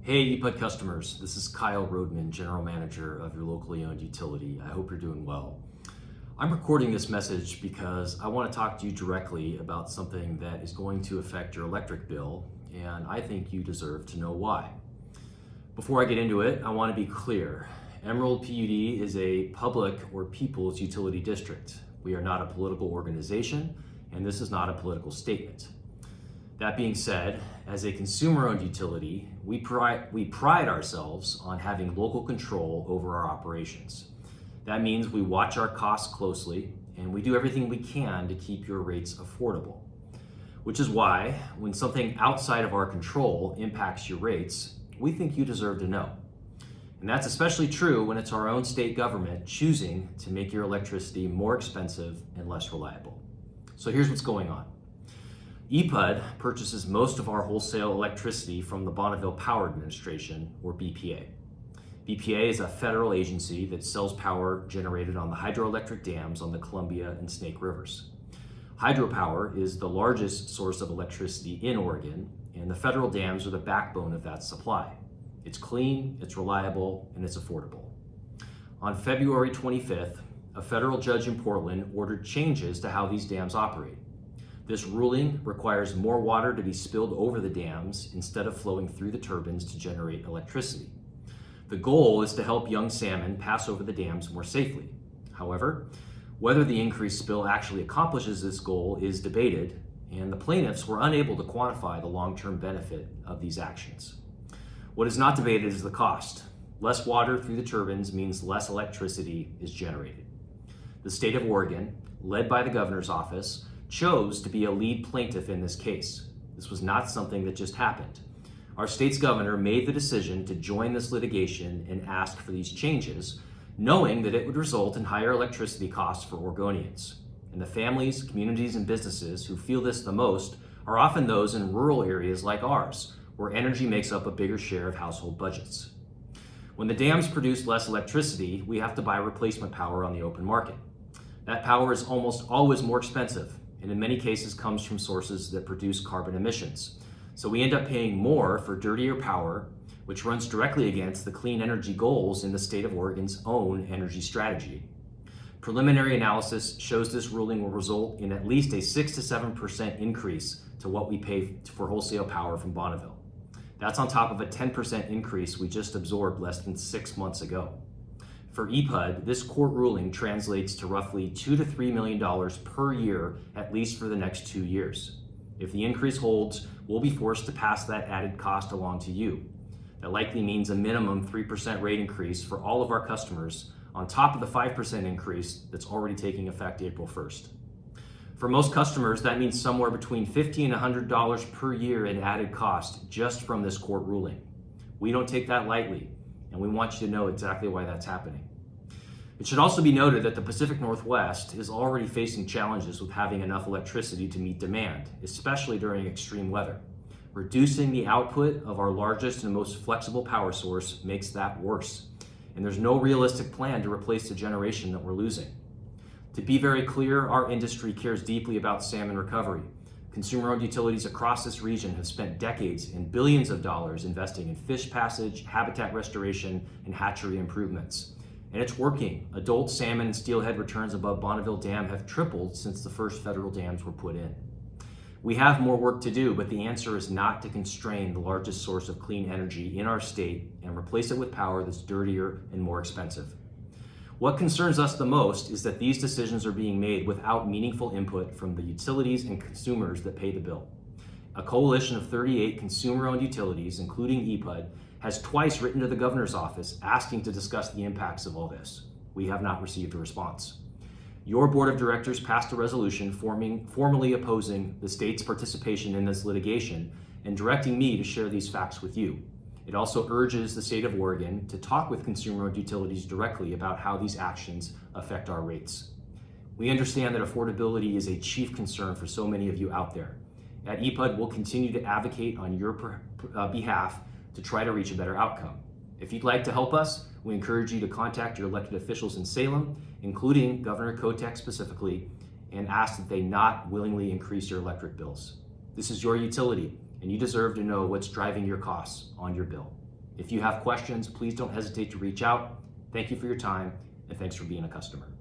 Hey EPUD customers, this is Kyle Roadman, General Manager of your locally owned utility. I hope you're doing well. I'm recording this message because I want to talk to you directly about something that is going to affect your electric bill, and I think you deserve to know why. Before I get into it, I want to be clear. Emerald PUD is a public or people's utility district. We are not a political organization, and this is not a political statement. That being said, as a consumer-owned utility, we pride ourselves on having local control over our operations. That means we watch our costs closely, and we do everything we can to keep your rates affordable. Which is why, when something outside of our control impacts your rates, we think you deserve to know. And that's especially true when it's our own state government choosing to make your electricity more expensive and less reliable. So here's what's going on. EPUD purchases most of our wholesale electricity from the Bonneville Power Administration, or BPA. BPA is a federal agency that sells power generated on the hydroelectric dams on the Columbia and Snake Rivers. Hydropower is the largest source of electricity in Oregon, and the federal dams are the backbone of that supply. It's clean, it's reliable, and it's affordable. On February 25th, a federal judge in Portland ordered changes to how these dams operate. This ruling requires more water to be spilled over the dams instead of flowing through the turbines to generate electricity. The goal is to help young salmon pass over the dams more safely. However, whether the increased spill actually accomplishes this goal is debated, and the plaintiffs were unable to quantify the long-term benefit of these actions. What is not debated is the cost. Less water through the turbines means less electricity is generated. The state of Oregon, led by the governor's office, chose to be a lead plaintiff in this case. This was not something that just happened. Our state's governor made the decision to join this litigation and ask for these changes, knowing that it would result in higher electricity costs for Oregonians. And the families, communities, and businesses who feel this the most are often those in rural areas like ours, where energy makes up a bigger share of household budgets. When the dams produce less electricity, we have to buy replacement power on the open market. That power is almost always more expensive, and in many cases comes from sources that produce carbon emissions. So we end up paying more for dirtier power, which runs directly against the clean energy goals in the state of Oregon's own energy strategy. Preliminary analysis shows this ruling will result in at least a 6 to 7% increase to what we pay for wholesale power from Bonneville. That's on top of a 10% increase we just absorbed less than 6 months ago. For EPUD, this court ruling translates to roughly $2 to $3 million per year, at least for the next 2 years. If the increase holds, we'll be forced to pass that added cost along to you. That likely means a minimum 3% rate increase for all of our customers, on top of the 5% increase that's already taking effect April 1st. For most customers, that means somewhere between $50 and $100 per year in added cost just from this court ruling. We don't take that lightly, and we want you to know exactly why that's happening. It should also be noted that the Pacific Northwest is already facing challenges with having enough electricity to meet demand, especially during extreme weather. Reducing the output of our largest and most flexible power source makes that worse, and there's no realistic plan to replace the generation that we're losing. To be very clear, our industry cares deeply about salmon recovery. Consumer-owned utilities across this region have spent decades and billions of dollars investing in fish passage, habitat restoration, and hatchery improvements. And it's working. Adult salmon and steelhead returns above Bonneville Dam have tripled since the first federal dams were put in. We have more work to do, but the answer is not to constrain the largest source of clean energy in our state and replace it with power that's dirtier and more expensive. What concerns us the most is that these decisions are being made without meaningful input from the utilities and consumers that pay the bill. A coalition of 38 consumer-owned utilities, including EPUD, has twice written to the governor's office asking to discuss the impacts of all this. We have not received a response. Your board of directors passed a resolution formally opposing the state's participation in this litigation and directing me to share these facts with you. It also urges the state of Oregon to talk with consumer-owned utilities directly about how these actions affect our rates. We understand that affordability is a chief concern for so many of you out there. At EPUD, we'll continue to advocate on your behalf to try to reach a better outcome. If you'd like to help us, we encourage you to contact your elected officials in Salem, including Governor Kotek specifically, and ask that they not willingly increase your electric bills. This is your utility, and you deserve to know what's driving your costs on your bill. If you have questions, please don't hesitate to reach out. Thank you for your time, and thanks for being a customer.